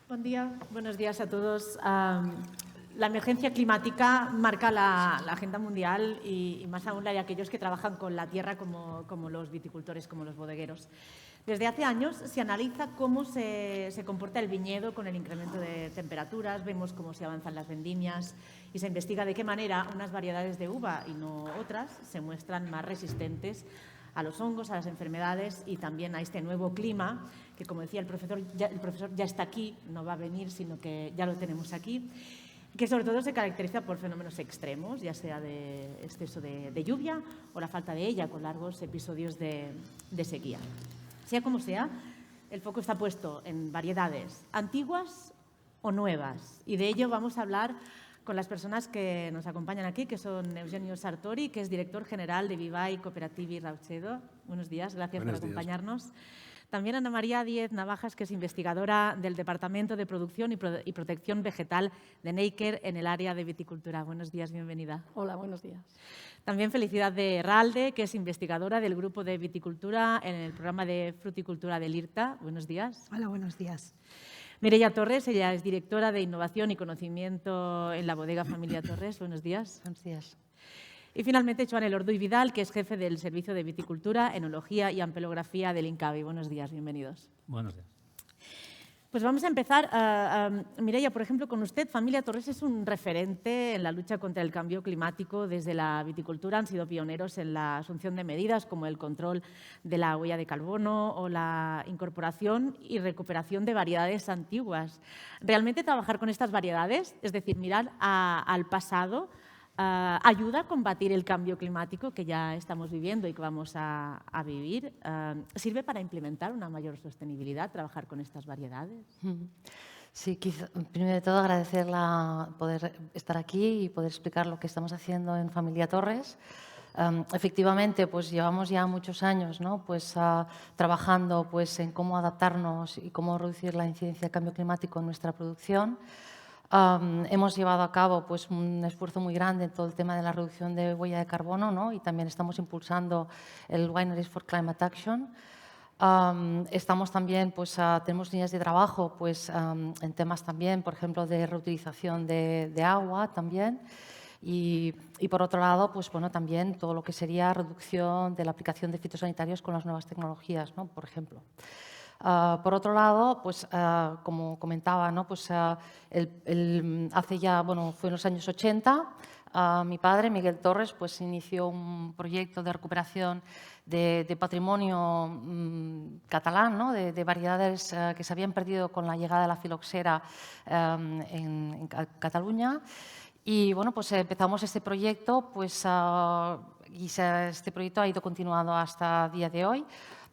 Buen día, buenos días a todos. La emergencia climática marca la agenda mundial y más aún la de aquellos que trabajan con la tierra como los viticultores, como los bodegueros. Desde hace años se analiza cómo se comporta el viñedo con el incremento de temperaturas, vemos cómo se avanzan las vendimias y se investiga de qué manera unas variedades de uva y no otras se muestran más resistentes a los hongos, a las enfermedades y también a este nuevo clima, que como decía el profesor ya está aquí, no va a venir, sino que ya lo tenemos aquí, que sobre todo se caracteriza por fenómenos extremos, ya sea de exceso de lluvia o la falta de ella, con largos episodios de sequía. Sea como sea, el foco está puesto en variedades antiguas o nuevas, y de ello vamos a hablar con las personas que nos acompañan aquí, que son Eugenio Sartori, que es director general de Vivai Cooperativi Rauchedo. Buenos días, gracias por acompañarnos. También Ana María Díez Navajas, que es investigadora del Departamento de Producción y Protección Vegetal de Neiker en el área de viticultura. Buenos días, bienvenida. Hola, buenos días. También Felicidad de Herralde, que es investigadora del Grupo de Viticultura en el programa de Fruticultura del IRTA. Buenos días. Hola, buenos días. Mireia Torres, ella es directora de Innovación y Conocimiento en la bodega Familia Torres. Buenos días. Buenos días. Y finalmente Joan Elorduy Vidal, que es jefe del Servicio de Viticultura, Enología y Ampelografía del INCAVI. Buenos días, bienvenidos. Buenos días. Pues vamos a empezar. Mireia, por ejemplo, con usted, Familia Torres es un referente en la lucha contra el cambio climático. Desde la viticultura han sido pioneros en la asunción de medidas como el control de la huella de carbono o la incorporación y recuperación de variedades antiguas. ¿Realmente trabajar con estas variedades, es decir, mirar al pasado, ayuda a combatir el cambio climático que ya estamos viviendo y que vamos a vivir? ¿Sirve para implementar una mayor sostenibilidad trabajar con estas variedades? Sí, primero de todo agradecer poder estar aquí y poder explicar lo que estamos haciendo en Familia Torres. Efectivamente, pues llevamos ya muchos años, ¿no? Trabajando en cómo adaptarnos y cómo reducir la incidencia del cambio climático en nuestra producción. Hemos llevado a cabo un esfuerzo muy grande en todo el tema de la reducción de huella de carbono, ¿no? Y también estamos impulsando el Wineries for Climate Action. Estamos también, tenemos líneas de trabajo en temas también, por ejemplo, de reutilización de agua también. Y por otro lado, también todo lo que sería reducción de la aplicación de fitosanitarios con las nuevas tecnologías, ¿no? Por ejemplo. Por otro lado, como comentaba, ¿no? Hace ya, fue en los años 80, mi padre, Miguel Torres, inició un proyecto de recuperación de patrimonio catalán, ¿no? De variedades que se habían perdido con la llegada de la filoxera en Cataluña. Y empezamos este proyecto y este proyecto ha ido continuando hasta el día de hoy.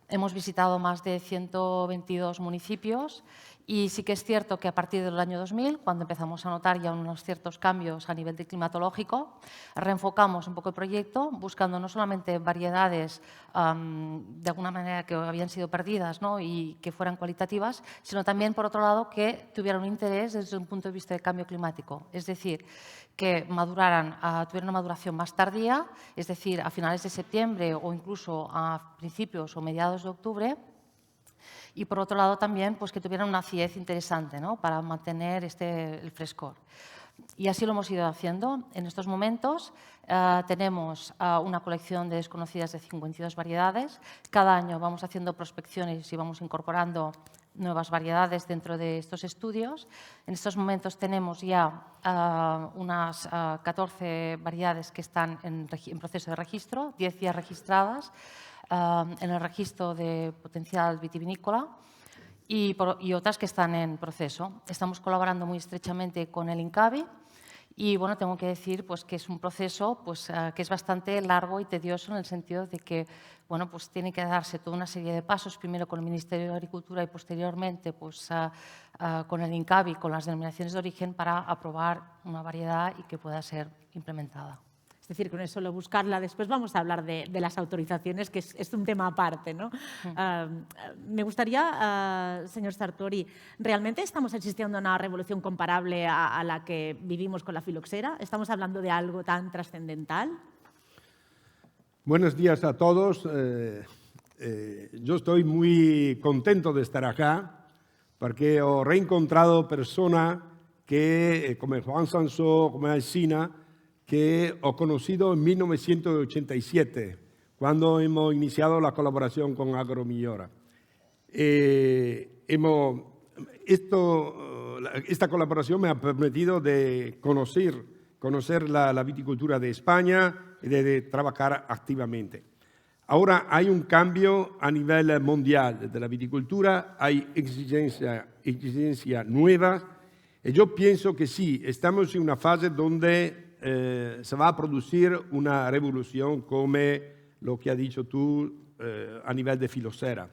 Hemos visitado más de 122 municipios y sí que es cierto que a partir del año 2000, cuando empezamos a notar ya unos ciertos cambios a nivel de climatológico, reenfocamos un poco el proyecto buscando no solamente variedades de alguna manera que habían sido perdidas, ¿no? Y que fueran cualitativas, sino también, por otro lado, que tuvieran un interés desde un punto de vista del cambio climático. Es decir, que tuvieran una maduración más tardía, es decir, a finales de septiembre o incluso a principios o mediados de octubre. Y por otro lado también que tuvieran una acidez interesante, ¿no? Para mantener el frescor. Y así lo hemos ido haciendo. En estos momentos tenemos una colección de desconocidas de 52 variedades. Cada año vamos haciendo prospecciones y vamos incorporando nuevas variedades dentro de estos estudios. En estos momentos tenemos ya unas 14 variedades que están en proceso de registro, 10 ya registradas en el registro de potencial vitivinícola y otras que están en proceso. Estamos colaborando muy estrechamente con el INCAVI y tengo que decir que es un proceso que es bastante largo y tedioso en el sentido de que tiene que darse toda una serie de pasos, primero con el Ministerio de Agricultura y posteriormente con el INCAVI, con las denominaciones de origen, para aprobar una variedad y que pueda ser implementada. Es decir, con eso solo buscarla. Después vamos a hablar de las autorizaciones, que es un tema aparte, ¿no? Me gustaría, señor Sartori, ¿realmente estamos asistiendo a una revolución comparable a la que vivimos con la filoxera? ¿Estamos hablando de algo tan trascendental? Buenos días a todos. Yo estoy muy contento de estar acá perché ho reincontrato persone che, come Juan Sansó, come Alsina, che ho conosciuto en 1987, quando hemos iniziato la colaboración con Agromillora. Esta colaboración me ha permitido de conocer la viticultura de España y de trabajar activamente. Ahora hay un cambio a nivel mundial de la viticultura, hay exigencias nuevas y yo pienso que sí, estamos en una fase donde se va a producir una revolución como lo que has dicho tú a nivel de Filosera.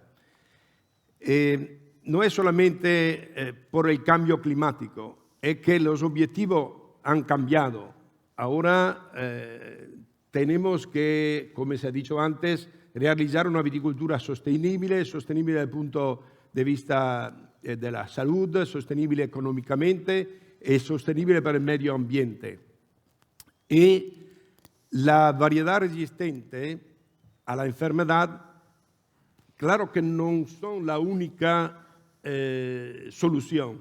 No es solamente por el cambio climático, es que los objetivos han cambiado. Ahora tenemos que, como se ha dicho antes, realizar una viticultura sostenible desde el punto de vista de la salud, sostenible económicamente y sostenible para el medio ambiente. Y la variedad resistente a la enfermedad, claro que no son la única solución,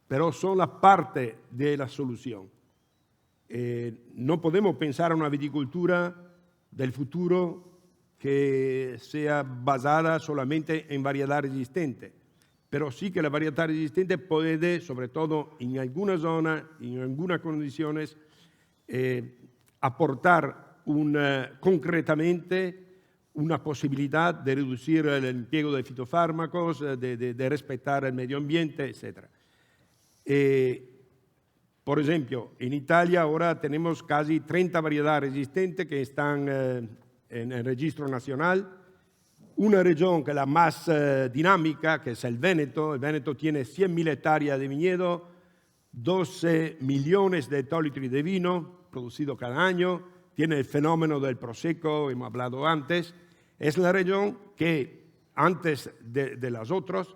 pero son la parte de la solución. No podemos pensar en una viticultura del futuro que sea basada solamente en variedad resistente, pero sí que la variedad resistente puede, sobre todo en algunas zonas y en algunas condiciones, aportar concretamente una posibilidad de reducir el empleo de fitofármacos, de respetar el medio ambiente, etc. Por ejemplo, en Italia ahora tenemos casi 30 variedades resistentes que están en el registro nacional. Una región que es la más dinámica, que es el Véneto. El Véneto tiene 100.000 hectáreas de viñedo, 12 millones de hectolitros de vino producido cada año. Tiene el fenómeno del Prosecco, hemos hablado antes. Es la región que antes de las otras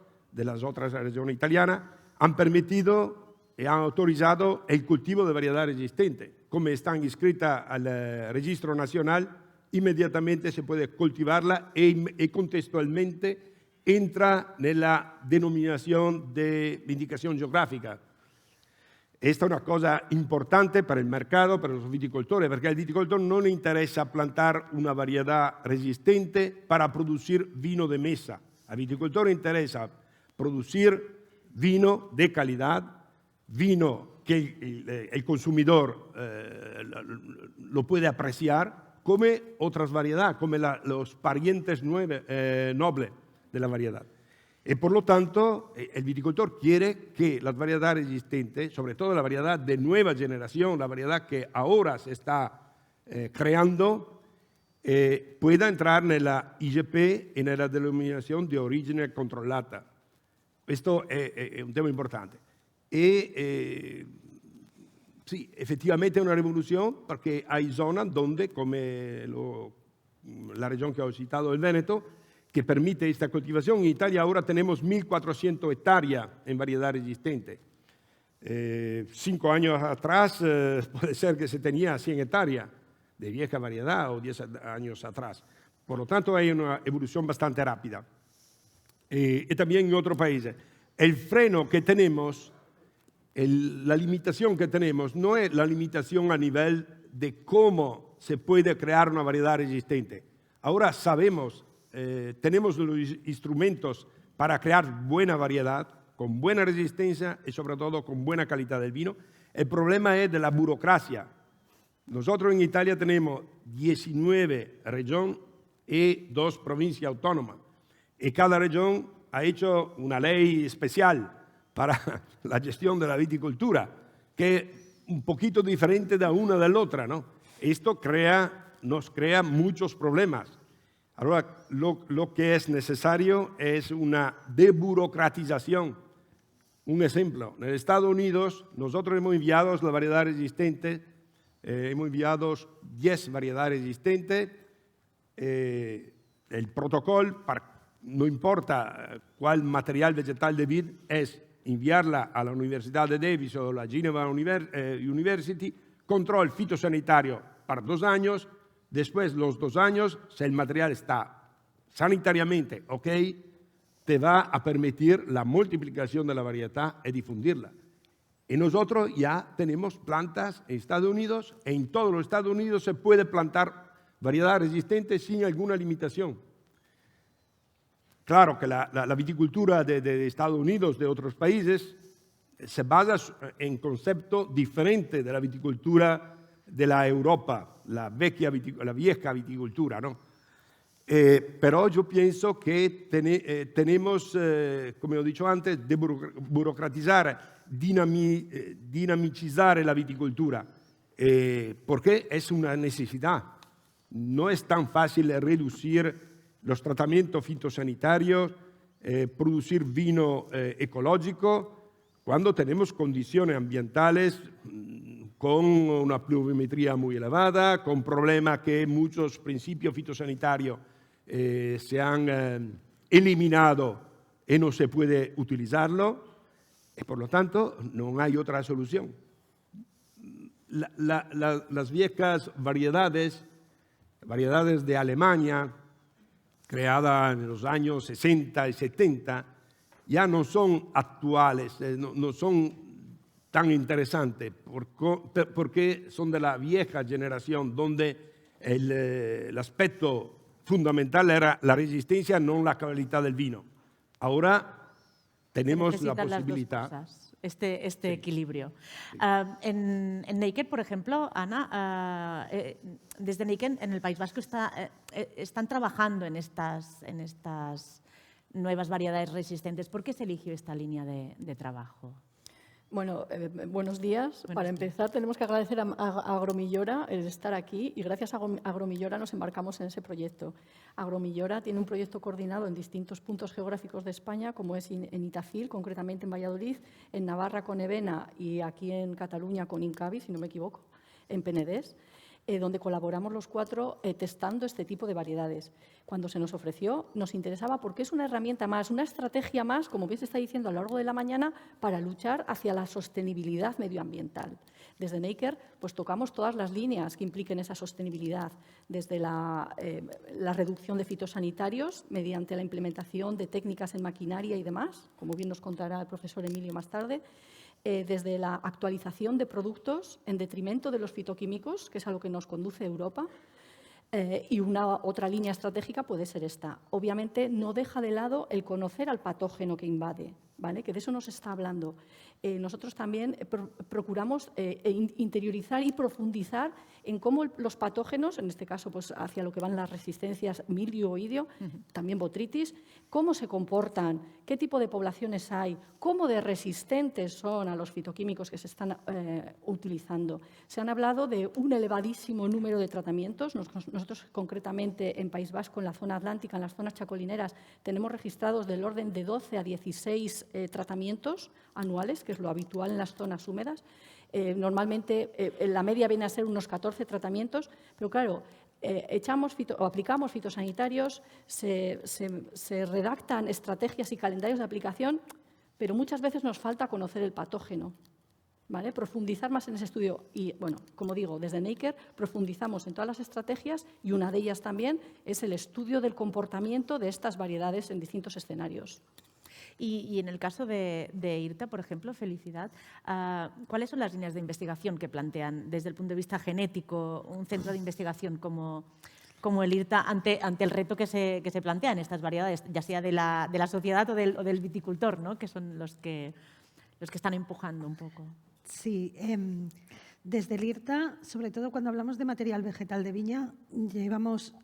regiones italianas han permitido y han autorizado el cultivo de variedades resistentes. Como están inscritas al registro nacional, inmediatamente se puede cultivarla y contextualmente entra en la denominación de indicación geográfica. Esta es una cosa importante para el mercado, para los viticultores, porque al viticultor no le interesa plantar una variedad resistente para producir vino de mesa. Al viticultor le interesa producir vino de calidad, vino que el consumidor lo puede apreciar, como otras variedades, como los parientes nobles de la variedad. Y por lo tanto, el viticultor quiere que las variedades resistentes, sobre todo la variedad de nueva generación, la variedad que ahora se está creando, pueda entrar en la IGP, en la denominación de origen controlada. Esto es un tema importante. Y sí, efectivamente es una revolución porque hay zonas donde, como la región que he citado, el Véneto, que permite esta cultivación. En Italia ahora tenemos 1.400 hectáreas en variedad resistente. 5 años atrás puede ser que se tenía 100 hectáreas de vieja variedad o 10 años atrás. Por lo tanto, hay una evolución bastante rápida. Y también en otros países. El freno que tenemos, la limitación que tenemos, no es la limitación a nivel de cómo se puede crear una variedad resistente. Ahora sabemos, tenemos los instrumentos para crear buena variedad, con buena resistencia y sobre todo con buena calidad del vino. El problema es de la burocracia. Nosotros en Italia tenemos 19 regiones y 2 provincias autónomas. Y cada región ha hecho una ley especial para la gestión de la viticultura, que es un poquito diferente de una de la otra, ¿no? Esto nos crea muchos problemas. Ahora, lo que es necesario es una desburocratización. Un ejemplo, en Estados Unidos nosotros hemos enviado la variedad resistente, hemos enviado 10 variedades resistentes, el protocolo, no importa cuál material vegetal de vid, es enviarla a la Universidad de Davis o la Geneva University, control fitosanitario para 2 años. Después, los 2 años, si el material está sanitariamente ok, te va a permitir la multiplicación de la variedad y difundirla. Y nosotros ya tenemos plantas en Estados Unidos, en todos los Estados Unidos se puede plantar variedad resistente sin alguna limitación. Claro que la viticultura de Estados Unidos, de otros países, se basa en concepto diferente de la viticultura de la Europa, la vieja viticultura, ¿no? Pero yo pienso que tenemos, como he dicho antes, de burocratizar, dinamizar la viticultura, porque es una necesidad. No es tan fácil reducir los tratamientos fitosanitarios, producir vino ecológico, cuando tenemos condiciones ambientales con una pluviometría muy elevada, con problemas que muchos principios fitosanitarios se han eliminado y no se puede utilizarlo, y por lo tanto no hay otra solución. Las viejas variedades de Alemania, creadas en los años 60 y 70, ya no son actuales, no son tan interesantes, porque son de la vieja generación, donde el aspecto fundamental era la resistencia, no la calidad del vino. Ahora tenemos la posibilidad. Este equilibrio. En Neiker, por ejemplo, Ana, desde Neiker en el País Vasco están trabajando en estas nuevas variedades resistentes. ¿Por qué se eligió esta línea de trabajo? Bueno, buenos días. Para empezar, tenemos que agradecer a Agromillora el estar aquí y gracias a Agromillora nos embarcamos en ese proyecto. Agromillora tiene un proyecto coordinado en distintos puntos geográficos de España, como es en Itafil, concretamente en Valladolid, en Navarra con Evena y aquí en Cataluña con Incavi, si no me equivoco, en Penedès, donde colaboramos los 4 testando este tipo de variedades. Cuando se nos ofreció, nos interesaba porque es una herramienta más, una estrategia más, como bien se está diciendo a lo largo de la mañana, para luchar hacia la sostenibilidad medioambiental. Desde Neiker, pues tocamos todas las líneas que impliquen esa sostenibilidad, desde la reducción de fitosanitarios mediante la implementación de técnicas en maquinaria y demás, como bien nos contará el profesor Emilio más tarde, desde la actualización de productos en detrimento de los fitoquímicos, que es a lo que nos conduce Europa, y otra línea estratégica puede ser esta. Obviamente no deja de lado el conocer al patógeno que invade, ¿vale? Que de eso nos está hablando. Nosotros también procuramos interiorizar y profundizar en cómo los patógenos, en este caso pues, hacia lo que van las resistencias mildio o idio, también botritis, cómo se comportan, qué tipo de poblaciones hay, cómo de resistentes son a los fitoquímicos que se están utilizando. Se han hablado de un elevadísimo número de tratamientos. Nosotros concretamente en País Vasco, en la zona atlántica, en las zonas chacolineras, tenemos registrados del orden de 12 a 16 tratamientos anuales, que es lo habitual en las zonas húmedas. Normalmente la media viene a ser unos 14 tratamientos, pero claro, aplicamos fitosanitarios, se redactan estrategias y calendarios de aplicación, pero muchas veces nos falta conocer el patógeno, ¿vale? Profundizar más en ese estudio. Y, bueno, como digo, desde Neiker profundizamos en todas las estrategias y una de ellas también es el estudio del comportamiento de estas variedades en distintos escenarios. Y en el caso de IRTA, por ejemplo, Felicidad, ¿cuáles son las líneas de investigación que plantean desde el punto de vista genético un centro de investigación como el IRTA ante el reto que se plantea en estas variedades, ya sea de la sociedad o del viticultor, ¿no? Que son los que están empujando un poco? Sí, desde el IRTA, sobre todo cuando hablamos de material vegetal de viña, llevamos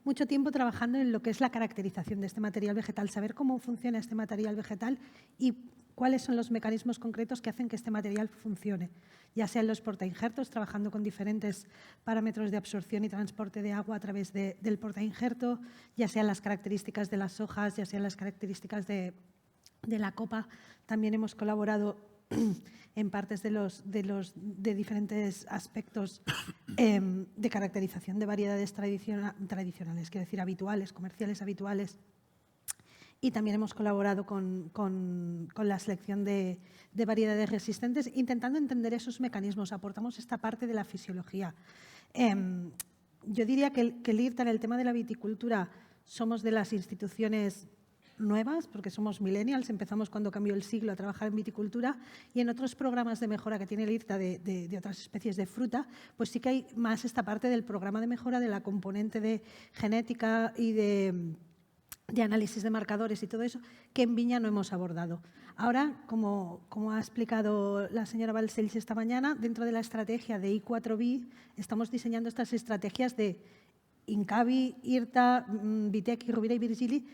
mucho tiempo trabajando en lo que es la caracterización de este material vegetal, saber cómo funciona este material vegetal y cuáles son los mecanismos concretos que hacen que este material funcione, ya sea en los portainjertos, trabajando con diferentes parámetros de absorción y transporte de agua a través del portainjerto, ya sean las características de las hojas, ya sean las características de la copa. También hemos colaborado en partes de diferentes aspectos de caracterización de variedades tradicionales, quiero decir, habituales, comerciales habituales. Y también hemos colaborado con la selección de variedades resistentes, intentando entender esos mecanismos. Aportamos esta parte de la fisiología. Yo diría que el IRTA, en el tema de la viticultura, somos de las instituciones nuevas, porque somos millennials, empezamos cuando cambió el siglo a trabajar en viticultura, y en otros programas de mejora que tiene el IRTA de otras especies de fruta, pues sí que hay más esta parte del programa de mejora de la componente de genética y de análisis de marcadores y todo eso, que en viña no hemos abordado. Ahora, como ha explicado la señora Balcells esta mañana, dentro de la estrategia de I4B estamos diseñando estas estrategias de Incavi, IRTA, Vitec y Rovira y Virgili.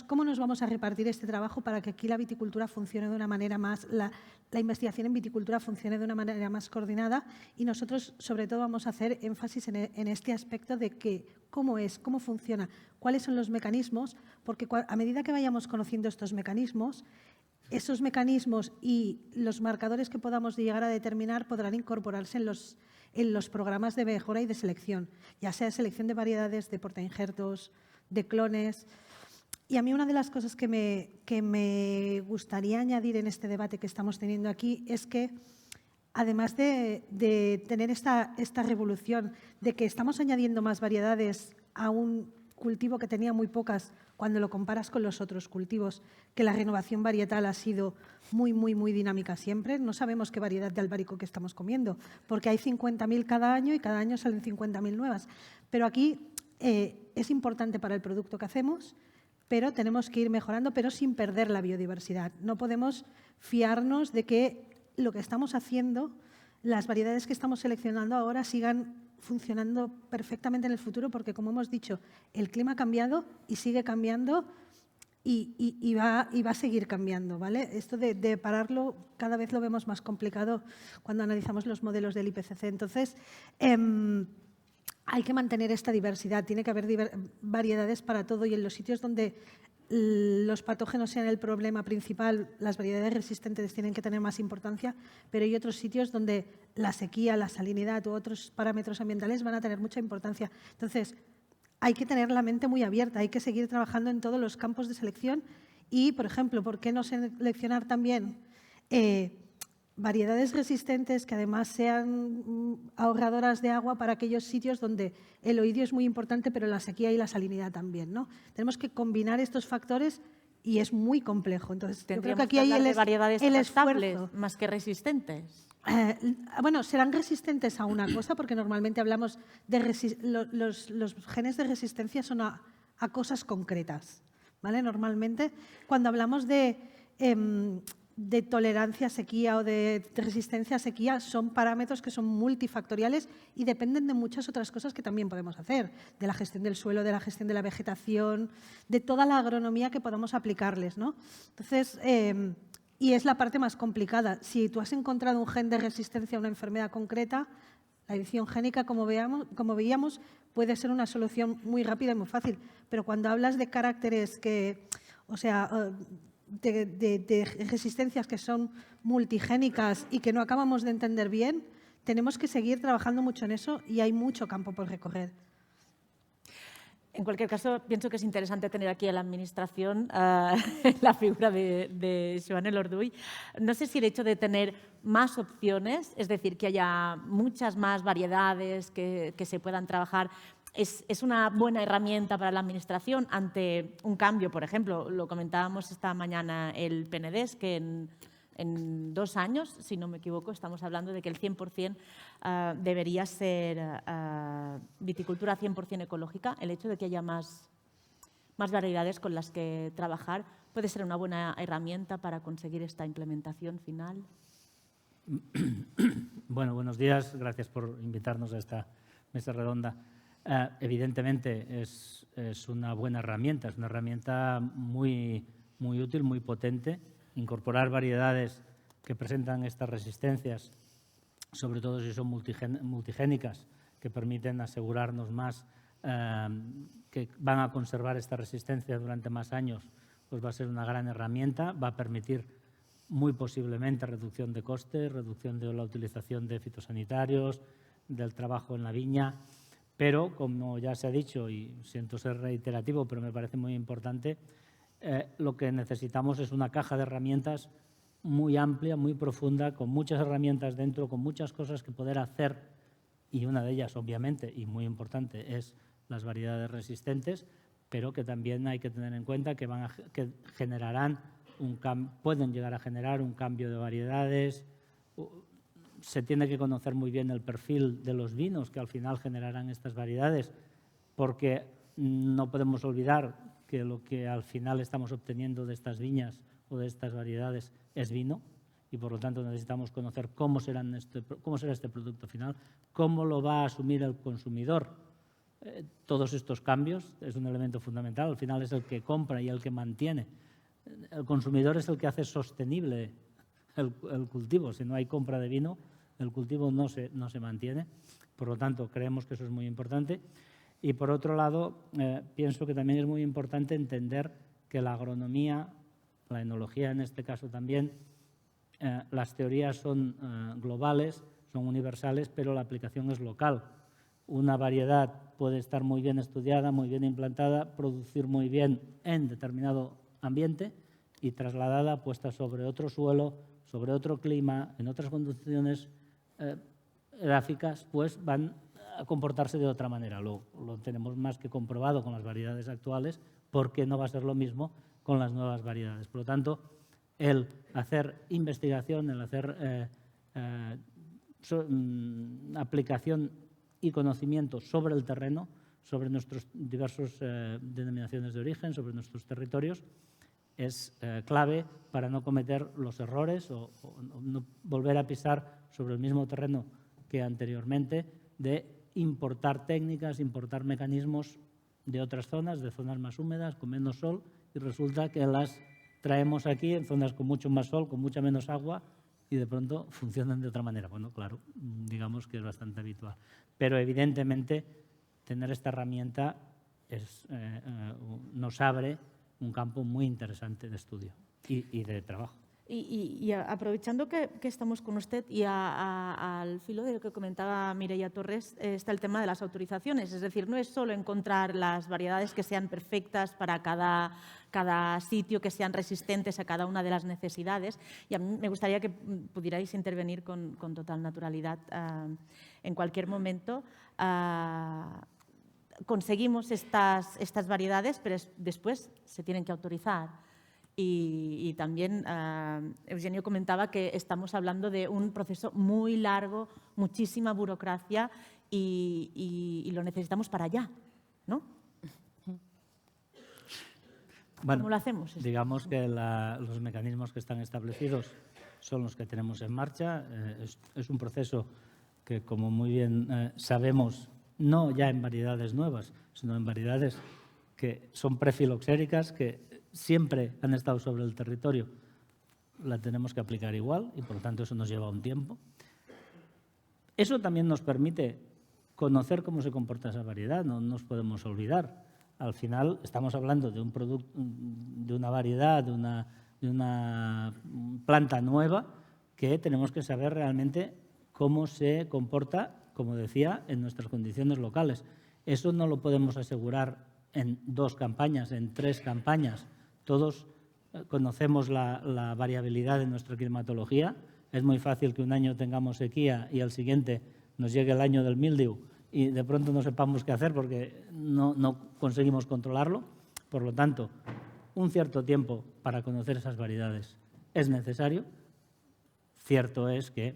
¿Cómo nos vamos a repartir este trabajo para que aquí la viticultura funcione de una manera más, la investigación en viticultura funcione de una manera más coordinada? Y nosotros, sobre todo, vamos a hacer énfasis en este aspecto de que cómo funciona, cuáles son los mecanismos, porque a medida que vayamos conociendo estos mecanismos, esos mecanismos y los marcadores que podamos llegar a determinar podrán incorporarse en los programas de mejora y de selección, ya sea selección de variedades, de portainjertos, de clones. Y a mí una de las cosas que me gustaría añadir en este debate que estamos teniendo aquí es que, además de tener esta revolución de que estamos añadiendo más variedades a un cultivo que tenía muy pocas cuando lo comparas con los otros cultivos, que la renovación varietal ha sido muy, muy, muy dinámica siempre. No sabemos qué variedad de albaricoque estamos comiendo, porque hay 50.000 cada año y cada año salen 50.000 nuevas. Pero aquí es importante para el producto que hacemos, pero tenemos que ir mejorando, pero sin perder la biodiversidad. No podemos fiarnos de que lo que estamos haciendo, las variedades que estamos seleccionando ahora sigan funcionando perfectamente en el futuro, porque, como hemos dicho, el clima ha cambiado y sigue cambiando y va a seguir cambiando, ¿vale? Esto de pararlo cada vez lo vemos más complicado cuando analizamos los modelos del IPCC. Entonces, hay que mantener esta diversidad, tiene que haber variedades para todo, y en los sitios donde los patógenos sean el problema principal, las variedades resistentes tienen que tener más importancia, pero hay otros sitios donde la sequía, la salinidad u otros parámetros ambientales van a tener mucha importancia. Entonces, hay que tener la mente muy abierta, hay que seguir trabajando en todos los campos de selección y, por ejemplo, ¿por qué no seleccionar también variedades resistentes que además sean ahorradoras de agua para aquellos sitios donde el oidio es muy importante, pero la sequía y la salinidad también, ¿no? Tenemos que combinar estos factores y es muy complejo. Entonces, yo creo que aquí hay variedades el adaptables esfuerzo. más que resistentes. Bueno, serán resistentes a una cosa, porque normalmente hablamos de los genes de resistencia son a cosas concretas, ¿vale? Normalmente, cuando hablamos de tolerancia a sequía o de resistencia a sequía, son parámetros que son multifactoriales y dependen de muchas otras cosas que también podemos hacer, de la gestión del suelo, de la gestión de la vegetación, de toda la agronomía que podamos aplicarles, ¿no? Entonces, y es la parte más complicada. Si tú has encontrado un gen de resistencia a una enfermedad concreta, la edición génica, como veíamos, puede ser una solución muy rápida y muy fácil, pero cuando hablas de caracteres que, o sea, de resistencias que son multigénicas y que no acabamos de entender bien, tenemos que seguir trabajando mucho en eso y hay mucho campo por recorrer. En cualquier caso, pienso que es interesante tener aquí a la Administración la figura de Joan Elorduy. No sé si el hecho de tener más opciones, es decir, que haya muchas más variedades que se puedan trabajar, es una buena herramienta para la Administración ante un cambio. Por ejemplo, lo comentábamos esta mañana el PNDES, que en 2 años, si no me equivoco, estamos hablando de que el 100% debería ser viticultura 100% ecológica. El hecho de que haya más variedades con las que trabajar puede ser una buena herramienta para conseguir esta implementación final. Bueno, buenos días. Gracias por invitarnos a esta mesa redonda. Evidentemente es una buena herramienta, es una herramienta muy, muy útil, muy potente. Incorporar variedades que presentan estas resistencias, sobre todo si son multigénicas, que permiten asegurarnos más que van a conservar esta resistencia durante más años, pues va a ser una gran herramienta, va a permitir muy posiblemente reducción de costes, reducción de la utilización de fitosanitarios, del trabajo en la viña. Pero, como ya se ha dicho, y siento ser reiterativo, pero me parece muy importante, lo que necesitamos es una caja de herramientas muy amplia, muy profunda, con muchas herramientas dentro, con muchas cosas que poder hacer, y una de ellas, obviamente, y muy importante, es las variedades resistentes, pero que también hay que tener en cuenta que, pueden llegar a generar un cambio de variedades. Se tiene que conocer muy bien el perfil de los vinos que al final generarán estas variedades, porque no podemos olvidar que lo que al final estamos obteniendo de estas viñas o de estas variedades es vino, y por lo tanto necesitamos conocer cómo será este producto final, cómo lo va a asumir el consumidor. Todos estos cambios es un elemento fundamental. Al final es el que compra y el que mantiene. El consumidor es el que hace sostenible el cultivo. Si no hay compra de vino, el cultivo no se mantiene. Por lo tanto, creemos que eso es muy importante. Y por otro lado, pienso que también es muy importante entender que la agronomía, la enología en este caso también, las teorías son globales, son universales, pero la aplicación es local. Una variedad puede estar muy bien estudiada, muy bien implantada, producir muy bien en determinado ambiente y trasladada, puesta sobre otro suelo, sobre otro clima, en otras condiciones gráficas, pues van a comportarse de otra manera. Lo tenemos más que comprobado con las variedades actuales, porque no va a ser lo mismo con las nuevas variedades. Por lo tanto, el hacer investigación, el hacer aplicación y conocimiento sobre el terreno, sobre nuestras diversas denominaciones de origen, sobre nuestros territorios, es clave para no cometer los errores o no volver a pisar sobre el mismo terreno que anteriormente, de importar técnicas, importar mecanismos de otras zonas, de zonas más húmedas, con menos sol, y resulta que las traemos aquí en zonas con mucho más sol, con mucha menos agua, y de pronto funcionan de otra manera. Bueno, claro, digamos que es bastante habitual. Pero evidentemente tener esta herramienta nos abre un campo muy interesante de estudio y de trabajo. Y aprovechando que estamos con usted y al filo de lo que comentaba Mireia Torres, está el tema de las autorizaciones. Es decir, no es solo encontrar las variedades que sean perfectas para cada sitio, que sean resistentes a cada una de las necesidades. Y a mí me gustaría que pudierais intervenir con total naturalidad en cualquier momento. Conseguimos estas variedades, pero después se tienen que autorizar. Y también Eugenio comentaba que estamos hablando de un proceso muy largo, muchísima burocracia y lo necesitamos para allá, ¿no? Bueno, ¿cómo lo hacemos? Digamos que los mecanismos que están establecidos son los que tenemos en marcha. Es un proceso que, como muy bien sabemos, no ya en variedades nuevas, sino en variedades que son prefiloxéricas, que siempre han estado sobre el territorio, la tenemos que aplicar igual y, por lo tanto, eso nos lleva un tiempo. Eso también nos permite conocer cómo se comporta esa variedad, no nos podemos olvidar. Al final estamos hablando de un producto, de una variedad, de una planta nueva que tenemos que saber realmente cómo se comporta, como decía, en nuestras condiciones locales. Eso no lo podemos asegurar en 2 campañas, en 3 campañas. Todos conocemos la variabilidad de nuestra climatología. Es muy fácil que un año tengamos sequía y al siguiente nos llegue el año del mildiu y de pronto no sepamos qué hacer porque no conseguimos controlarlo. Por lo tanto, un cierto tiempo para conocer esas variedades es necesario. Cierto es que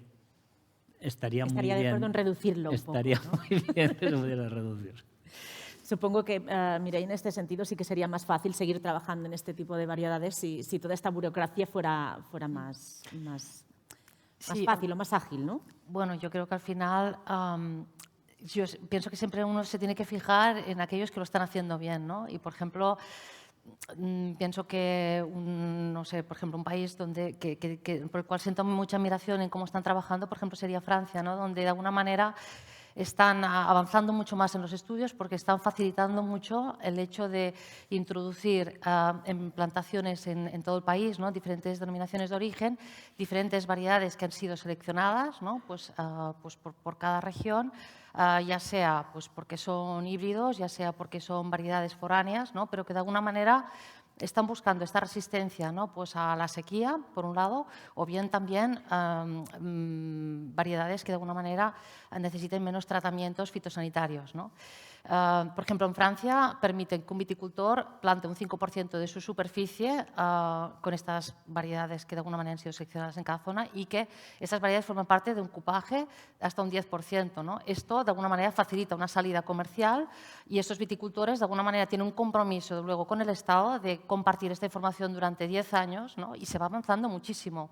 estaría muy bien... Estaría de acuerdo en reducirlo un poco, ¿no? Estaría muy bien que se pudiera reducir. Supongo que, Mireia, en este sentido sí que sería más fácil seguir trabajando en este tipo de variedades si toda esta burocracia fuera más fácil o más ágil, ¿no? Bueno, yo creo que al final, yo pienso que siempre uno se tiene que fijar en aquellos que lo están haciendo bien, ¿no? Y, por ejemplo, pienso que, no sé, por ejemplo, un país por el cual siento mucha admiración en cómo están trabajando, por ejemplo, sería Francia, ¿no? Donde de alguna manera están avanzando mucho más en los estudios porque están facilitando mucho el hecho de introducir en plantaciones en todo el país, ¿no? Diferentes denominaciones de origen, diferentes variedades que han sido seleccionadas, ¿no? Pues por cada región, ya sea pues porque son híbridos, ya sea porque son variedades foráneas, ¿no? Pero que de alguna manera están buscando esta resistencia, ¿no? Pues a la sequía, por un lado, o bien también variedades que de alguna manera necesiten menos tratamientos fitosanitarios, ¿no? Por ejemplo, en Francia permiten que un viticultor plante un 5% de su superficie con estas variedades que de alguna manera han sido seleccionadas en cada zona y que estas variedades forman parte de un cupaje hasta un 10%, ¿no? Esto de alguna manera facilita una salida comercial y estos viticultores de alguna manera tienen un compromiso luego con el Estado de compartir esta información durante 10 años, ¿no? Y se va avanzando muchísimo.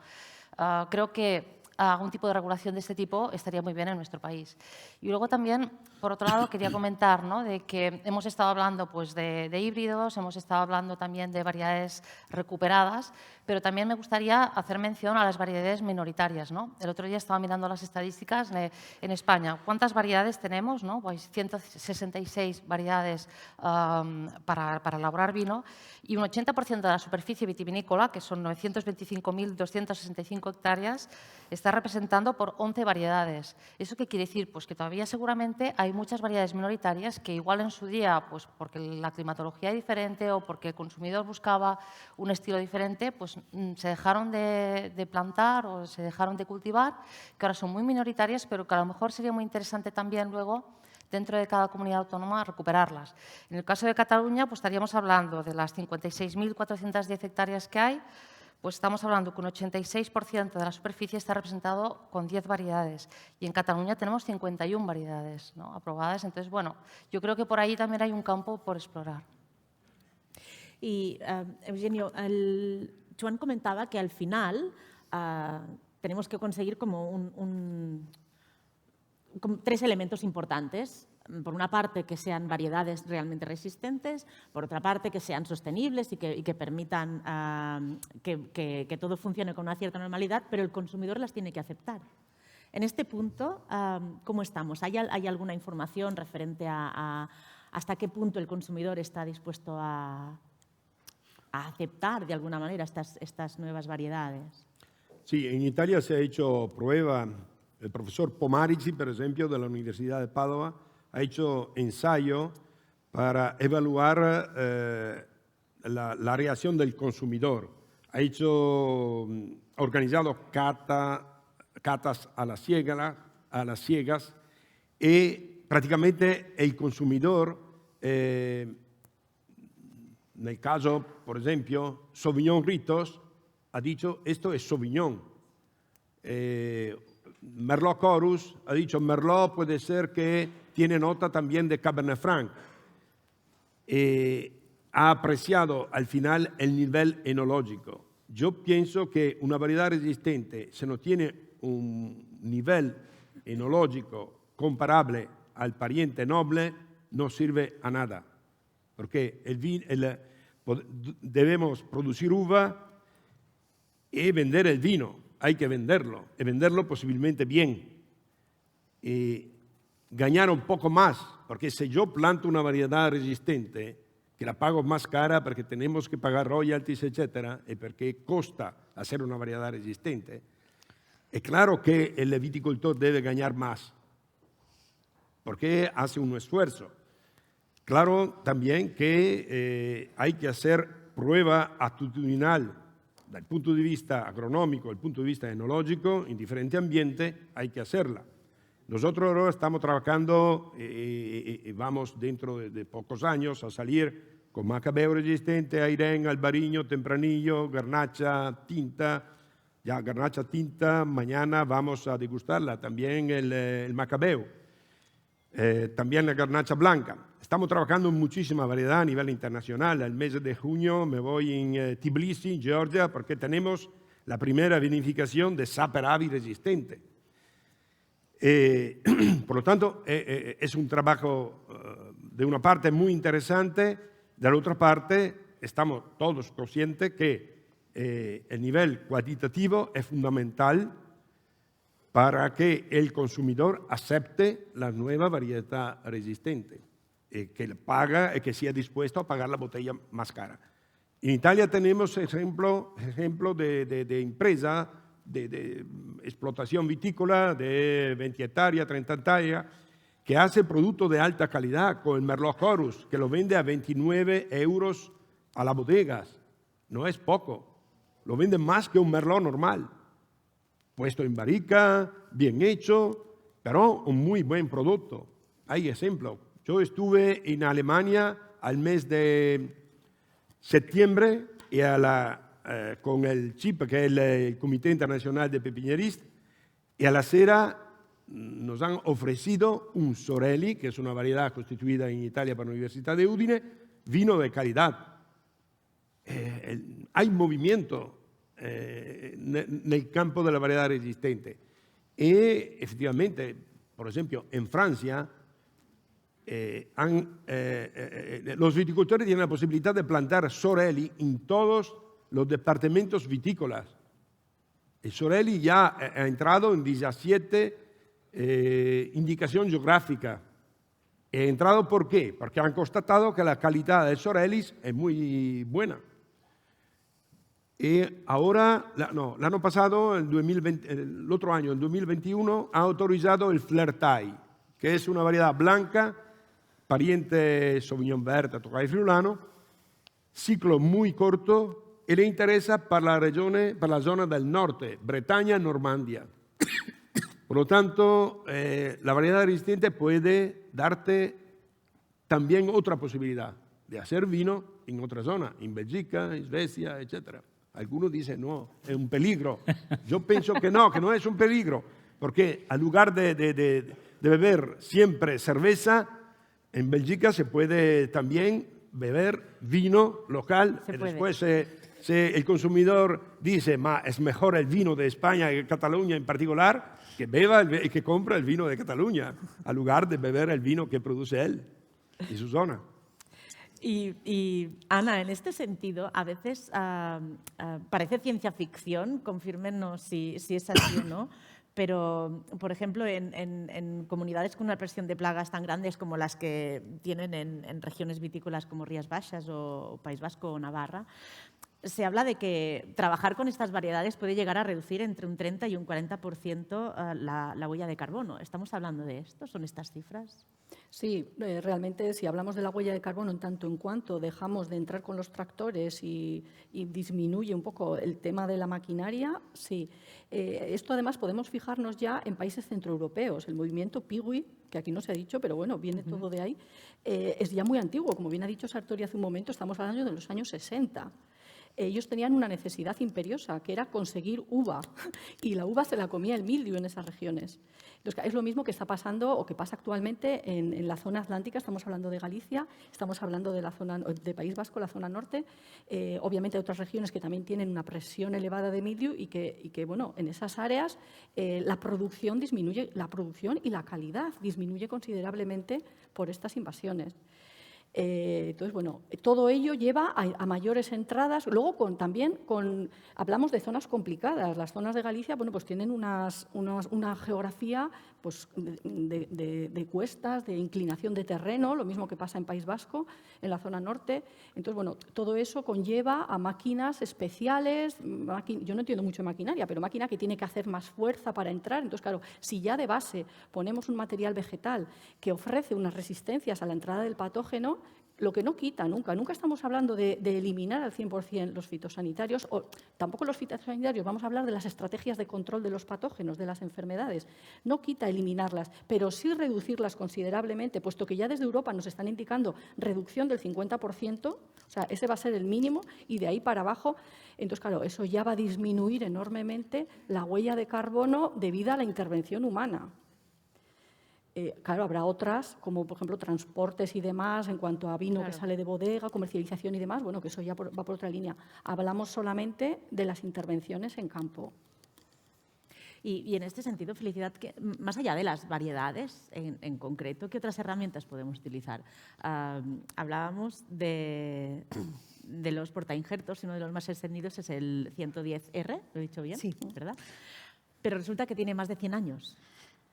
Creo que algún tipo de regulación de este tipo estaría muy bien en nuestro país. Y luego también, por otro lado, quería comentar, ¿no?, de que hemos estado hablando pues, de híbridos, hemos estado hablando también de variedades recuperadas, pero también me gustaría hacer mención a las variedades minoritarias, ¿no? El otro día estaba mirando las estadísticas en España. ¿Cuántas variedades tenemos? ¿No? Pues 166 variedades para elaborar vino y un 80% de la superficie vitivinícola, que son 925.265 hectáreas, está representando por 11 variedades. ¿Eso qué quiere decir? Pues que todavía seguramente hay muchas variedades minoritarias que igual en su día, pues porque la climatología es diferente o porque el consumidor buscaba un estilo diferente, pues se dejaron de plantar o se dejaron de cultivar, que ahora son muy minoritarias, pero que a lo mejor sería muy interesante también luego dentro de cada comunidad autónoma recuperarlas. En el caso de Cataluña, pues estaríamos hablando de las 56.410 hectáreas que hay, pues estamos hablando que un 86% de la superficie está representado con 10 variedades y en Cataluña tenemos 51 variedades, ¿no?, aprobadas. Entonces, bueno, yo creo que por ahí también hay un campo por explorar. Y, Eugenio, Joan comentaba que al final tenemos que conseguir como como 3 elementos importantes. Por una parte, que sean variedades realmente resistentes, por otra parte, que sean sostenibles y que permitan que todo funcione con una cierta normalidad, pero el consumidor las tiene que aceptar. En este punto, ¿cómo estamos? ¿Hay alguna información referente a hasta qué punto el consumidor está dispuesto a aceptar de alguna manera estas nuevas variedades? Sí, en Italia se ha hecho prueba. El profesor Pomarici, por ejemplo, de la Universidad de Padua, ha hecho ensayo para evaluar la reacción del consumidor. Ha organizado catas a las ciegas y prácticamente el consumidor, en el caso, por ejemplo, Sauvignon Ritos, ha dicho esto es Sauvignon. Merlot Corus ha dicho Merlot puede ser que tiene nota también de Cabernet Franc. Ha apreciado al final el nivel enológico. Yo pienso que una variedad resistente, si no tiene un nivel enológico comparable al pariente noble, no sirve a nada. Porque debemos producir uva y vender el vino. Hay que venderlo, y venderlo posiblemente bien. Y ganar un poco más, porque si yo planto una variedad resistente, que la pago más cara porque tenemos que pagar royalties, etcétera, y porque costa hacer una variedad resistente, es claro que el viticultor debe ganar más, porque hace un esfuerzo. Claro también que hay que hacer prueba actitudinal dal punto de vista agronómico, dal punto de vista enológico, en diferente ambiente, hay que hacerla. Nosotros ahora estamos trabajando y vamos dentro de pocos años a salir con Macabeo resistente, Airén, Albariño, Tempranillo, Garnacha Tinta. Ya Garnacha Tinta, mañana vamos a degustarla, también el Macabeo, también la Garnacha Blanca. Estamos trabajando en muchísima variedad a nivel internacional. El mes de junio me voy en Tbilisi, Georgia, porque tenemos la primera vinificación de Saperavi resistente. Por lo tanto, es un trabajo de una parte muy interesante, de la otra parte estamos todos conscientes que el nivel cualitativo es fundamental para que el consumidor acepte la nueva variedad resistente, que paga y que sea dispuesto a pagar la botella más cara. En Italia tenemos ejemplo de empresa de explotación vitícola de 20 hectáreas, 30 hectáreas, que hace producto de alta calidad con el Merlot Corus, que lo vende a 29 euros a las bodegas. No es poco, lo vende más que un Merlot normal. Puesto en barrica, bien hecho, pero un muy buen producto. Hay ejemplos. Yo estuve en Alemania al mes de septiembre y con el CIP, que es el Comité Internacional de Pepineristas, y a la sera nos han ofrecido un Sorelli, que es una variedad constituida en Italia por la Universidad de Udine, vino de calidad. Hay movimiento en el campo de la variedad resistente. Y efectivamente, por ejemplo, en Francia, los viticultores tienen la posibilidad de plantar Sorelli en todos los departamentos vitícolas. El Sorelli ya ha entrado en 17 indicaciones geográficas. Ha entrado ¿por qué? Porque han constatado que la calidad del Sorelli es muy buena. Y ahora, el año pasado, el otro año, el 2021, ha autorizado el Flertai, que es una variedad blanca, pariente Sauvignon Verde, Tokai Friulano, ciclo muy corto y le interesa para la zona del norte, Bretaña, Normandia. Por lo tanto, la variedad resistente puede darte también otra posibilidad de hacer vino en otra zona, en Bélgica, en Suecia, etc. Algunos dicen, no, es un peligro. Yo pienso que no es un peligro, porque en lugar de beber siempre cerveza, en Bélgica se puede también beber vino local. Y después, si el consumidor dice, es mejor el vino de España y de Cataluña en particular, que beba y que compre el vino de Cataluña, en lugar de beber el vino que produce él y su zona. Y Ana, en este sentido, a veces parece ciencia ficción, confírmenos si es así o no, pero, por ejemplo, en comunidades con una presión de plagas tan grandes como las que tienen en regiones vitícolas como Rías Baixas o País Vasco o Navarra, se habla de que trabajar con estas variedades puede llegar a reducir entre un 30 y un 40% la huella de carbono. ¿Estamos hablando de esto? ¿Son estas cifras? Sí, realmente si hablamos de la huella de carbono en tanto en cuanto dejamos de entrar con los tractores y disminuye un poco el tema de la maquinaria, sí. Esto además podemos fijarnos ya en países centroeuropeos. El movimiento Pigui, que aquí no se ha dicho, pero bueno, viene todo de ahí, es ya muy antiguo. Como bien ha dicho Sartori hace un momento, estamos hablando de los años 60. Ellos tenían una necesidad imperiosa, que era conseguir uva, y la uva se la comía el mildio en esas regiones. Entonces, es lo mismo que está pasando o que pasa actualmente en la zona atlántica. Estamos hablando de Galicia, estamos hablando de la zona de País Vasco, la zona norte. Obviamente hay otras regiones que también tienen una presión elevada de mildio y que bueno, en esas áreas la producción disminuye, la producción y la calidad disminuye considerablemente por estas invasiones. Entonces, bueno, todo ello lleva a mayores entradas. Luego, hablamos de zonas complicadas. Las zonas de Galicia, bueno, pues tienen una geografía pues, de cuestas, de inclinación de terreno, lo mismo que pasa en País Vasco, en la zona norte. Entonces, bueno, todo eso conlleva a máquinas especiales. Yo no entiendo mucho de maquinaria, pero máquina que tiene que hacer más fuerza para entrar. Entonces, claro, si ya de base ponemos un material vegetal que ofrece unas resistencias a la entrada del patógeno, lo que no quita nunca estamos hablando de eliminar al 100% los fitosanitarios, o tampoco los fitosanitarios, vamos a hablar de las estrategias de control de los patógenos, de las enfermedades. No quita eliminarlas, pero sí reducirlas considerablemente, puesto que ya desde Europa nos están indicando reducción del 50%, o sea, ese va a ser el mínimo, y de ahí para abajo. Entonces, claro, eso ya va a disminuir enormemente la huella de carbono debida a la intervención humana. Claro, habrá otras, como por ejemplo transportes y demás, en cuanto a vino que sale de bodega, comercialización y demás, bueno, que eso ya va por otra línea. Hablamos solamente de las intervenciones en campo. Y en este sentido, Felicidad, más allá de las variedades en concreto, ¿qué otras herramientas podemos utilizar? Hablábamos de los portainjertos, y uno de los más extendidos es el 110R, ¿lo he dicho bien? Sí. ¿Verdad? Pero resulta que tiene más de 100 años.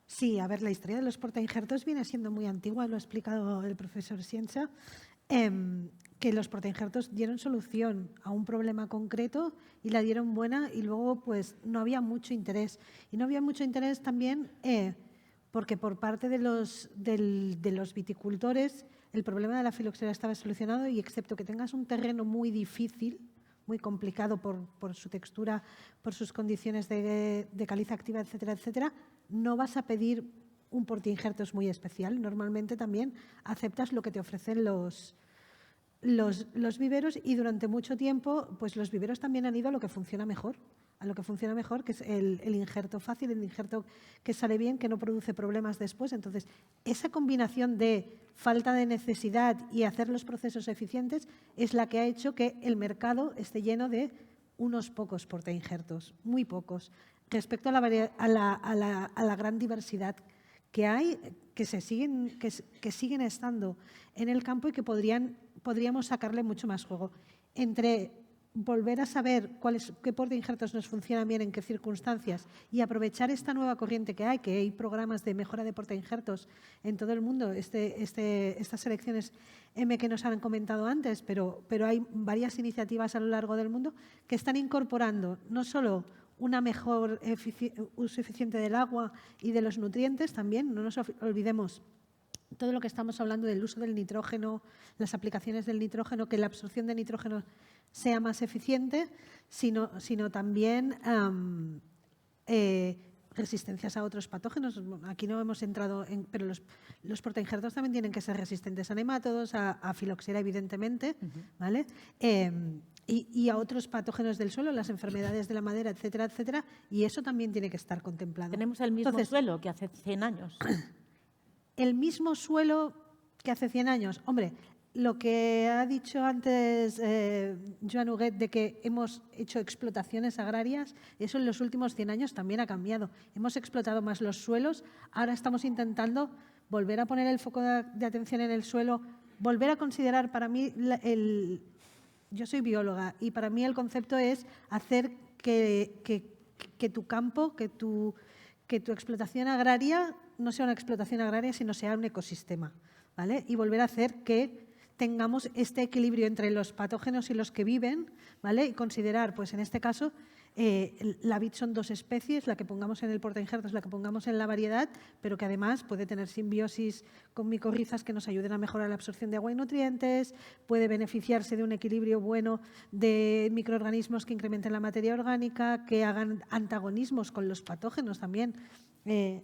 Sí, a ver, la historia de los portainjertos viene siendo muy antigua, lo ha explicado el profesor Sienza, que los portainjertos dieron solución a un problema concreto y la dieron buena, y luego pues no había mucho interés. Y no había mucho interés también porque por parte de los viticultores el problema de la filoxera estaba solucionado, y excepto que tengas un terreno muy difícil, muy complicado por su textura, por sus condiciones de caliza activa, etcétera, etcétera, no vas a pedir un portainjertos muy especial. Normalmente también aceptas lo que te ofrecen los viveros y durante mucho tiempo pues los viveros también han ido a lo que funciona mejor, que es el injerto fácil, el injerto que sale bien, que no produce problemas después. Entonces, esa combinación de falta de necesidad y hacer los procesos eficientes es la que ha hecho que el mercado esté lleno de unos pocos portainjertos, muy pocos, respecto a la gran diversidad que hay, que siguen estando en el campo y que podríamos sacarle mucho más juego. Entre volver a saber qué portainjertos nos funcionan bien, en qué circunstancias, y aprovechar esta nueva corriente que hay programas de mejora de portainjertos en todo el mundo, estas selecciones M que nos han comentado antes, pero hay varias iniciativas a lo largo del mundo que están incorporando no solo una mejor uso eficiente del agua y de los nutrientes también, no nos olvidemos todo lo que estamos hablando del uso del nitrógeno, las aplicaciones del nitrógeno, que la absorción de nitrógeno sea más eficiente, sino también resistencias a otros patógenos. Aquí no hemos entrado pero los portainjertos también tienen que ser resistentes a nemátodos, a filoxera, evidentemente, ¿vale? Y a otros patógenos del suelo, las enfermedades de la madera, etcétera, etcétera, y eso también tiene que estar contemplado. Tenemos el mismo suelo que hace 100 años. El mismo suelo que hace 100 años. Hombre, lo que ha dicho antes Joan Huguet de que hemos hecho explotaciones agrarias, eso en los últimos 100 años también ha cambiado. Hemos explotado más los suelos, ahora estamos intentando volver a poner el foco de atención en el suelo, volver a considerar, para mí, yo soy bióloga y para mí el concepto es hacer que tu campo, que tu explotación agraria no sea una explotación agraria, sino sea un ecosistema, ¿vale? Y volver a hacer que tengamos este equilibrio entre los patógenos y los que viven, ¿vale? Y considerar, pues en este caso, la vid son 2 especies, la que pongamos en el portainjertos, la que pongamos en la variedad, pero que además puede tener simbiosis con micorrizas que nos ayuden a mejorar la absorción de agua y nutrientes, puede beneficiarse de un equilibrio bueno de microorganismos que incrementen la materia orgánica, que hagan antagonismos con los patógenos también.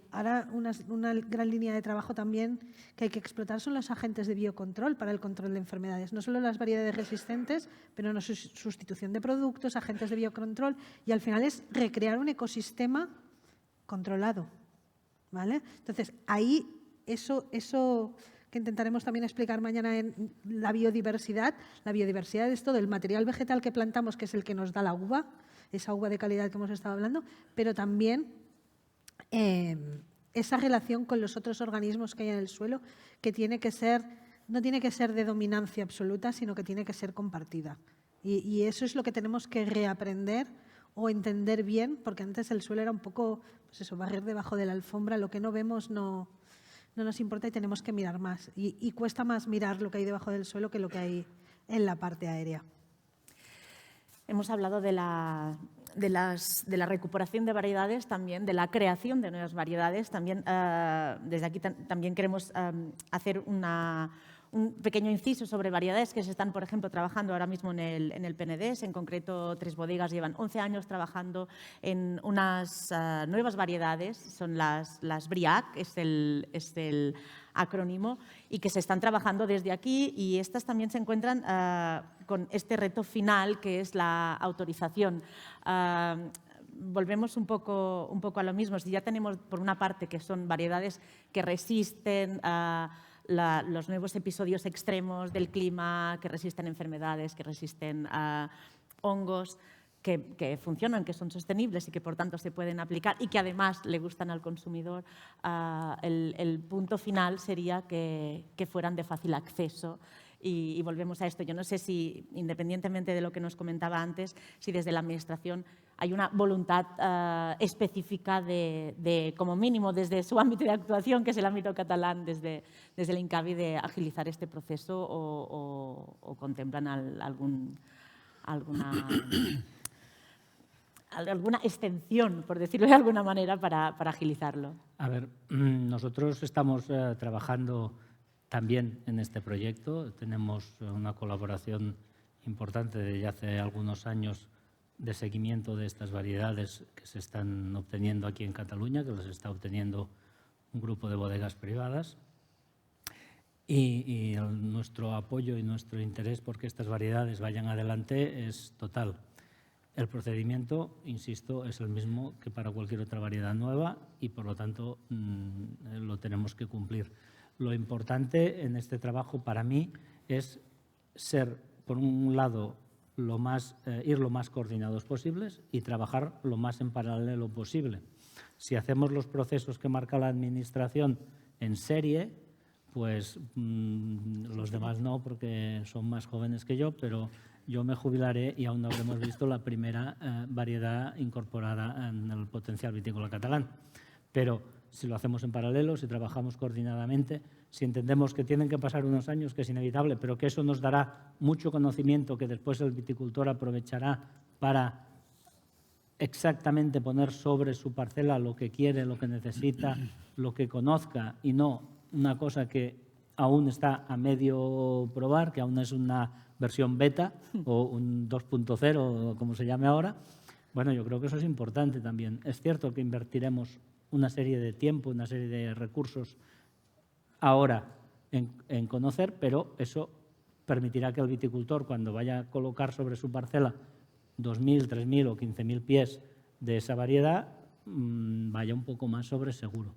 Ahora una gran línea de trabajo también que hay que explotar son los agentes de biocontrol para el control de enfermedades. No solo las variedades resistentes, pero no sustitución de productos, agentes de biocontrol, y al final es recrear un ecosistema controlado, ¿vale? Entonces, ahí eso que intentaremos también explicar mañana en la biodiversidad es todo el material vegetal que plantamos, que es el que nos da la uva, esa uva de calidad que hemos estado hablando, pero también esa relación con los otros organismos que hay en el suelo, que no tiene que ser de dominancia absoluta, sino que tiene que ser compartida. Y eso es lo que tenemos que reaprender o entender bien, porque antes el suelo era un poco, pues eso, barrer debajo de la alfombra, lo que no vemos no nos importa y tenemos que mirar más. Y cuesta más mirar lo que hay debajo del suelo que lo que hay en la parte aérea. Hemos hablado de la recuperación de variedades, también de la creación de nuevas variedades. También, desde aquí también queremos hacer un pequeño inciso sobre variedades que se están, por ejemplo, trabajando ahora mismo en el PNDES. En concreto, 3 bodegas llevan 11 años trabajando en unas nuevas variedades. Son las BRIAC, es el acrónimo, y que se están trabajando desde aquí, y estas también se encuentran con este reto final, que es la autorización. Volvemos un poco a lo mismo. Si ya tenemos, por una parte, que son variedades que resisten los nuevos episodios extremos del clima, que resisten enfermedades, que resisten hongos, que funcionan, que son sostenibles y que por tanto se pueden aplicar y que además le gustan al consumidor, el punto final sería que fueran de fácil acceso. Y volvemos a esto. Yo no sé si, independientemente de lo que nos comentaba antes, si desde la Administración hay una voluntad específica de, como mínimo, desde su ámbito de actuación, que es el ámbito catalán, desde el INCABI, de agilizar este proceso o contemplan alguna extensión, por decirlo de alguna manera, para agilizarlo. A ver, nosotros estamos trabajando también en este proyecto. Tenemos una colaboración importante desde hace algunos años de seguimiento de estas variedades que se están obteniendo aquí en Cataluña, que las está obteniendo un grupo de bodegas privadas. Y nuestro apoyo y nuestro interés por que estas variedades vayan adelante es total. El procedimiento, insisto, es el mismo que para cualquier otra variedad nueva y, por lo tanto, lo tenemos que cumplir. Lo importante en este trabajo para mí es ser, por un lado, ir lo más coordinados posibles y trabajar lo más en paralelo posible. Si hacemos los procesos que marca la Administración en serie, pues los demás no, porque son más jóvenes que yo, pero yo me jubilaré y aún no habremos visto la primera variedad incorporada en el potencial vitícola catalán. Pero si lo hacemos en paralelo, si trabajamos coordinadamente, si entendemos que tienen que pasar unos años, que es inevitable, pero que eso nos dará mucho conocimiento que después el viticultor aprovechará para exactamente poner sobre su parcela lo que quiere, lo que necesita, lo que conozca, y no una cosa que aún está a medio probar, que aún es una versión beta o un 2.0, o como se llame ahora. Bueno, yo creo que eso es importante también. Es cierto que invertiremos una serie de tiempo, una serie de recursos ahora en conocer, pero eso permitirá que el viticultor, cuando vaya a colocar sobre su parcela 2.000, 3.000 o 15.000 pies de esa variedad, vaya un poco más sobre seguro.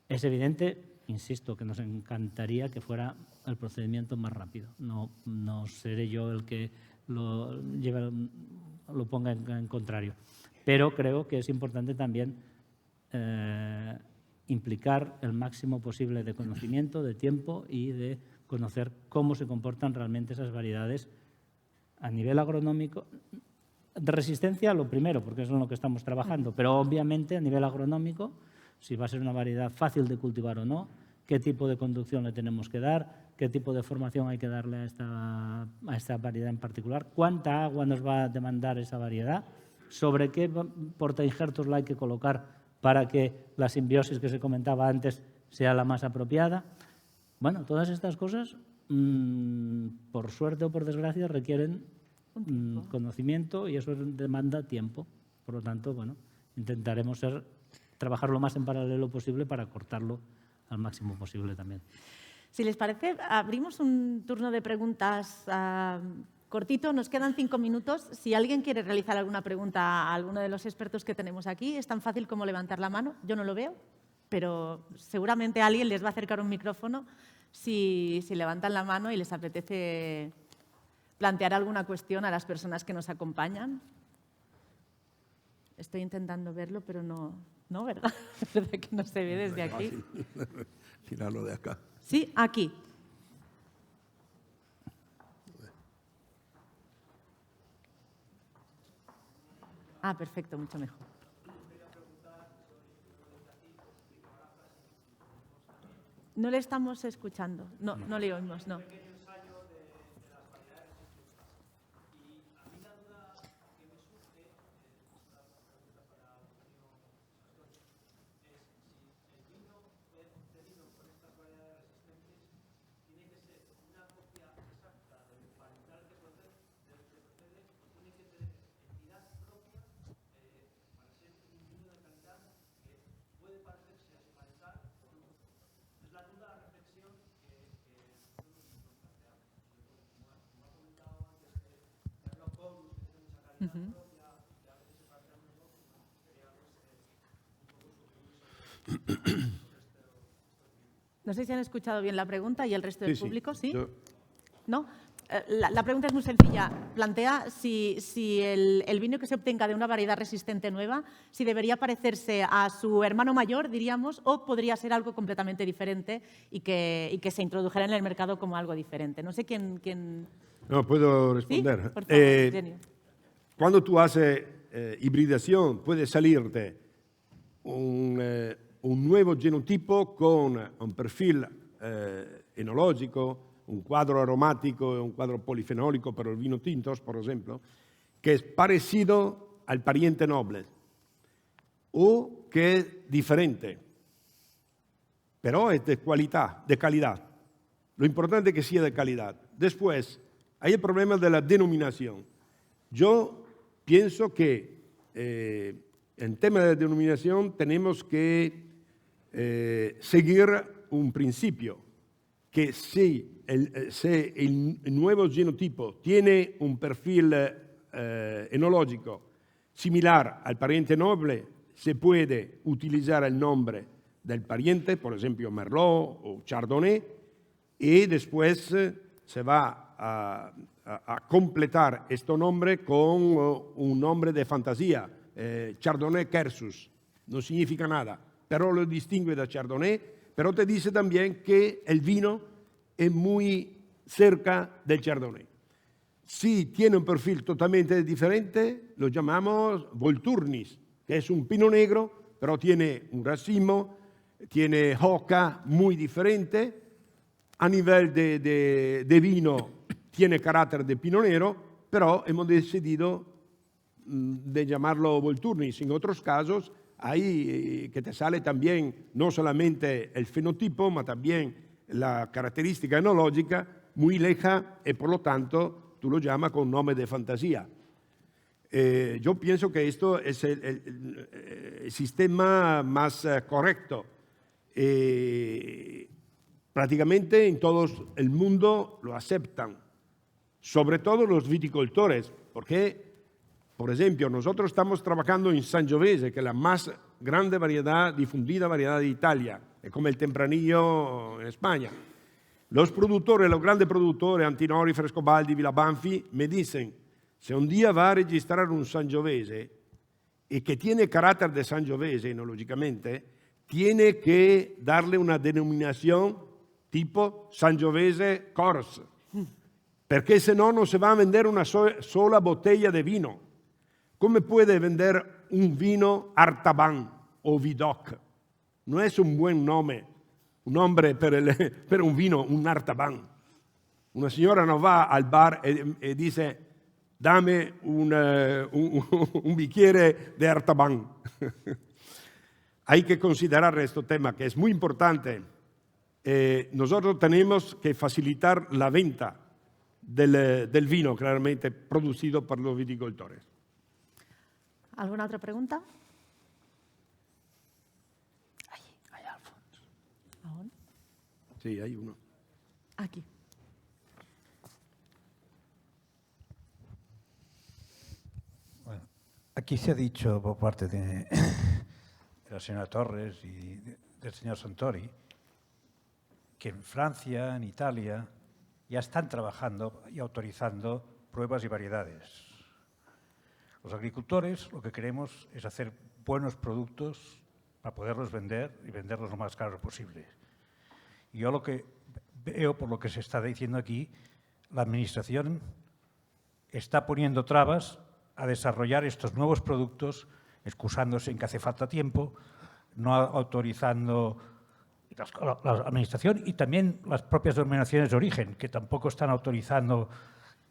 Es evidente, insisto, que nos encantaría que fuera el procedimiento más rápido. No seré yo el que lo ponga en contrario. Pero creo que es importante también implicar el máximo posible de conocimiento, de tiempo y de conocer cómo se comportan realmente esas variedades a nivel agronómico. De resistencia, lo primero, porque es en lo que estamos trabajando, pero obviamente a nivel agronómico, si va a ser una variedad fácil de cultivar o no, qué tipo de conducción le tenemos que dar, qué tipo de formación hay que darle a esta variedad en particular, cuánta agua nos va a demandar esa variedad, sobre qué portainjertos la hay que colocar para que la simbiosis que se comentaba antes sea la más apropiada. Bueno, todas estas cosas, por suerte o por desgracia, requieren conocimiento y eso demanda tiempo. Por lo tanto, bueno, intentaremos trabajar lo más en paralelo posible para cortarlo al máximo posible también. Si les parece, abrimos un turno de preguntas cortito. Nos quedan 5 minutos. Si alguien quiere realizar alguna pregunta a alguno de los expertos que tenemos aquí, es tan fácil como levantar la mano. Yo no lo veo, pero seguramente alguien les va a acercar un micrófono si levantan la mano y les apetece plantear alguna cuestión a las personas que nos acompañan. Estoy intentando verlo, pero no, ¿verdad? Es verdad que no se ve desde aquí. Tirarlo de acá. Sí, aquí. Ah, perfecto, mucho mejor. No le estamos escuchando. No le oímos, no. No sé si han escuchado bien la pregunta y el resto del público, ¿sí? ¿No? La pregunta es muy sencilla. Plantea si el vino que se obtenga de una variedad resistente nueva, si debería parecerse a su hermano mayor, diríamos, o podría ser algo completamente diferente y que se introdujera en el mercado como algo diferente. No sé quién... No, puedo responder. ¿Sí? Por favor, Eugenio. Cuando tú haces hibridación, puede salirte un nuevo genotipo con un perfil enologico, un cuadro aromático, un cuadro polifenólico para el vino tintos, por ejemplo, que es parecido al pariente noble o que es diferente, pero es de calidad. Lo importante es que sea de calidad. Después, hay el problema de la denominación. Yo pienso que en tema de denominación tenemos que seguir un principio, que si el nuevo genotipo tiene un perfil enológico similar al pariente noble, se puede utilizar el nombre del pariente, por ejemplo Merlot o Chardonnay, y después se va a completar este nombre con un nombre de fantasía, Chardonnay Cursus. No significa nada, pero lo distingue de Chardonnay, pero te dice también que el vino es muy cerca del Chardonnay. Si tiene un perfil totalmente diferente, lo llamamos Volturnis, que es un pino negro, pero tiene un racimo, tiene hoja muy diferente. A nivel de vino tiene carácter de pino negro, pero hemos decidido de llamarlo Volturnis. En otros casos, hay que te sale también no solamente el fenotipo, pero también la característica enológica muy leja y por lo tanto tú lo llamas con nombre de fantasía. Yo pienso que esto es el sistema más correcto. Prácticamente en todo el mundo lo aceptan, sobre todo los viticultores, porque, por ejemplo, nosotros estamos trabajando en Sangiovese, que es la más grande variedad, difundida variedad de Italia, es como el Tempranillo en España. Los productores, los grandes productores, Antinori, Frescobaldi, Villabanfi, me dicen, si un día va a registrar un Sangiovese y que tiene carácter de Sangiovese, enológicamente, tiene que darle una denominación tipo Sangiovese Corse, perché se no non si va a vender una sola botella de vino. Come puede vender un vino Artaban o Vidocq? No es un buen nombre per un vino, un Artaban. Una signora non va al bar e dice dame un bicchiere de Artaban. Hay que considerar este tema que es muy importante. Nosotros tenemos que facilitar la venta del vino, claramente producido por los viticultores. ¿Alguna otra pregunta? Ahí, Alfonso. ¿Aún? Sí, hay uno. Aquí. Bueno, aquí se ha dicho por parte de la señora Torres y del señor Santori que en Francia, en Italia, ya están trabajando y autorizando pruebas y variedades. Los agricultores lo que queremos es hacer buenos productos para poderlos vender y venderlos lo más caros posible. Y yo lo que veo, por lo que se está diciendo aquí, la Administración está poniendo trabas a desarrollar estos nuevos productos, excusándose en que hace falta tiempo, no autorizando la Administración y también las propias denominaciones de origen, que tampoco están autorizando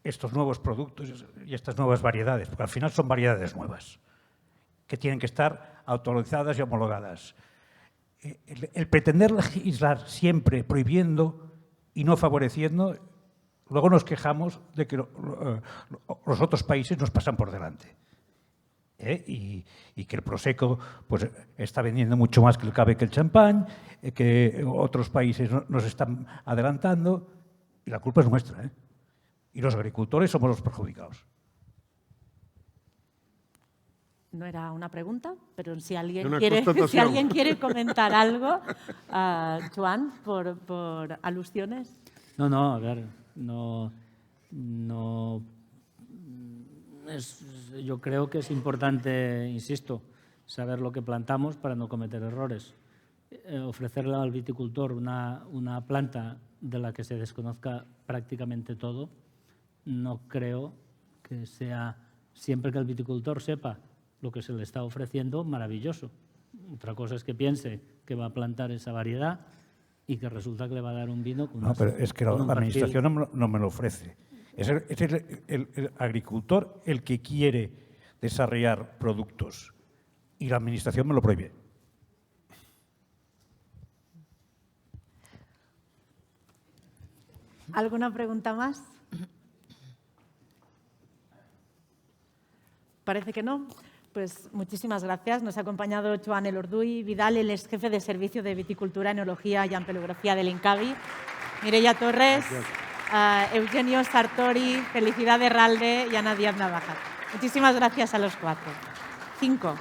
estos nuevos productos y estas nuevas variedades, porque al final son variedades nuevas, que tienen que estar autorizadas y homologadas. El pretender legislar siempre prohibiendo y no favoreciendo, luego nos quejamos de que los otros países nos pasan por delante. Y que el Prosecco pues, está vendiendo mucho más que el cave que el champán, que otros países nos están adelantando, y la culpa es nuestra. Y los agricultores somos los perjudicados. No era una pregunta, pero si alguien Una quiere, constatación. si alguien quiere comentar algo, Joan, por alusiones. No, a ver, yo creo que es importante, insisto, saber lo que plantamos para no cometer errores. Ofrecerle al viticultor una planta de la que se desconozca prácticamente todo, no creo que sea, siempre que el viticultor sepa lo que se le está ofreciendo, maravilloso. Otra cosa es que piense que va a plantar esa variedad y que resulta que le va a dar un vino con No, pero es que la Administración no me lo ofrece. Es el agricultor el que quiere desarrollar productos y la Administración me lo prohíbe. ¿Alguna pregunta más? Parece que no. Pues muchísimas gracias. Nos ha acompañado Joan Elorduy Vidal, el ex jefe de Servicio de Viticultura, Enología y Ampelografía del INCAVI. Mireia Torres, Eugenio Sartori, Felicidad Herralde y Ana Díaz Navaja. Muchísimas gracias a los 4. 5.